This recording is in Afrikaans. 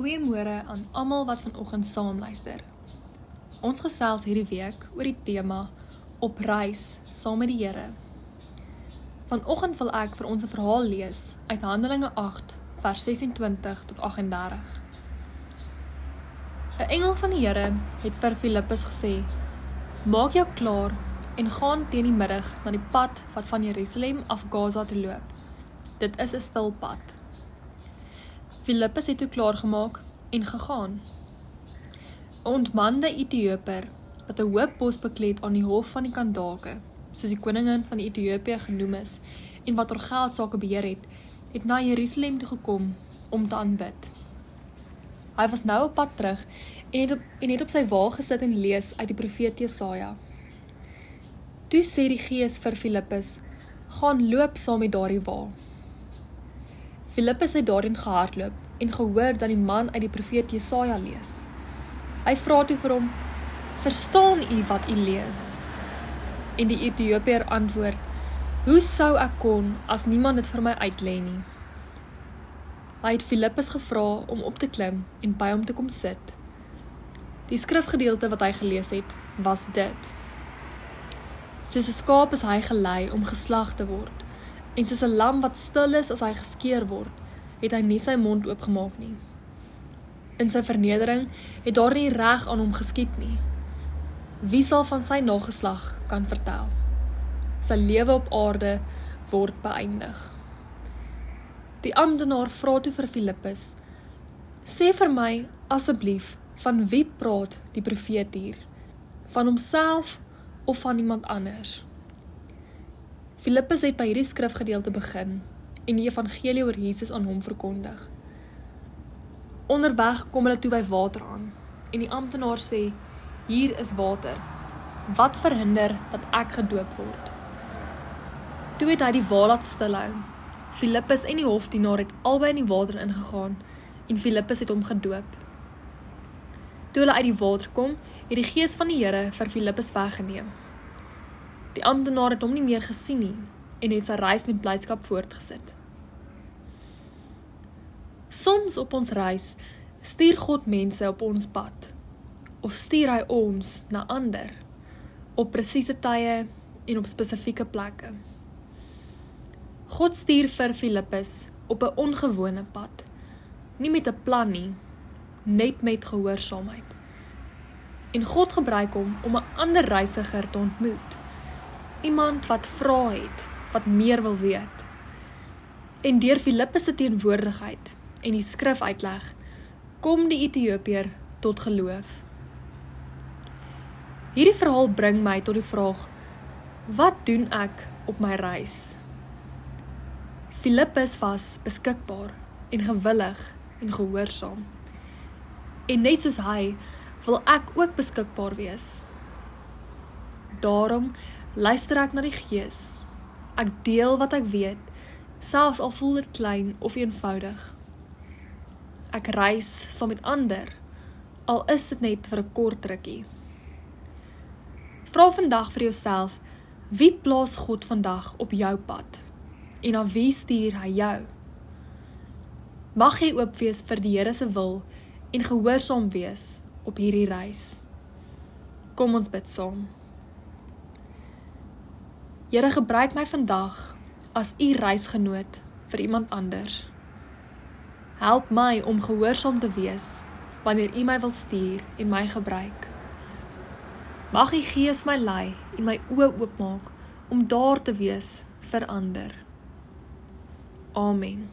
Goeiemôre aan almal wat vanoggend saam luister. Ons gesels hierdie week oor die tema op reis saam met die Here. Vanoggend wil ek vir ons 'n verhaal lees uit Handelinge 8 vers 26 tot 38. 'n Engel van die Here het vir Filippus gesê: "Maak jou klaar en gaan teen die middag na die pad wat van Jerusalem af Gaza toe loop. Dit is 'n stil pad." Filippus het toe klaargemaak en gegaan. 'n Ontmande Ethioper, wat 'n hoë pos bekleed aan die hof van die Kandake, soos die koningin van Ethiopië genoem is, en wat oor geldsake beheer het na Jerusalem toe gekom om te aanbid. Hy was nou op pad terug en het op sy wa gesit en lees uit die profeet Jesaja. Toe sê die Gees vir Filippus: "Gaan loop saam met daardie wa." Filippus het daarin gehardloop en gehoor dat die man uit die profeet Jesaja lees. Hy vra toe vir hom: "Verstaan u wat u lees?" En die Ethiopiër antwoord: "Hoe sou ek kon as niemand dit vir my uitlê nie?" Hy het Filippus gevra om op te klim en by hom te kom sit. Die skrifgedeelte wat hy gelees het, was dit: "Soos 'n skaap is hy gelei om geslag te word, en soos 'n lam wat stil is as hy geskeer word, het hy nie sy mond oopgemaak nie. In sy vernedering het daar nie reg aan hom geskied nie. Wie sal van sy nageslag kan vertel? Sy lewe op aarde word beëindig." Die amptenaar vra toe vir Filippus: "Sê vir my asseblief, van wie praat die profeet hier? Van homself of van iemand anders?" Filippus het by hierdie skrifgedeelte begin en die evangelie oor Jesus aan hom verkondig. Onderweg kom hulle toe by water aan en die amptenaar sê: "Hier is water. Wat verhinder dat ek gedoop word?" Toe het hy die wa laat stilhou. Filippus en die hofdienaar het albei in die water ingegaan en Filippus het hom gedoop. Toe hulle uit die water kom, het die Gees van die Here vir Filippus weggeneem. Die amptenaar het hom nie meer gesien nie en het sy reis met blydskap voortgesit. Soms op ons reis stuur God mense op ons pad, of stuur hy ons na ander, op presiese tye en op spesifieke plekke. God stuur vir Filippus op 'n ongewone pad, nie met 'n plan nie, net met gehoorsaamheid. En God gebruik hom om 'n ander reisiger te ontmoet, iemand wat vra het, wat meer wil weet. En deur Filippus se teenwoordigheid en die skrifuitleg, kom die Ethiopiër tot geloof. Hierdie verhaal bring my tot die vraag: wat doen ek op my reis? Filippus was beskikbaar en gewillig en gehoorsaam. En net soos hy, wil ek ook beskikbaar wees. Daarom luister ek na die Gees. Ek deel wat ek weet, selfs al voel dit klein of eenvoudig. Ek reis saam met ander, al is dit net vir 'n kort rukkie. Vra vandag vir jouself: wie plaas God vandag op jou pad? En aan wie stuur hy jou? Mag jy oop wees vir die Here se wil en gehoorsaam wees op hierdie reis. Kom ons bid saam. Here, gebruik my vandag as u reisgenoot vir iemand anders. Help my om gehoorsaam te wees wanneer u my wil stuur en my gebruik. Mag u Gees my lei en my oë oopmaak om daar te wees vir ander. Amen.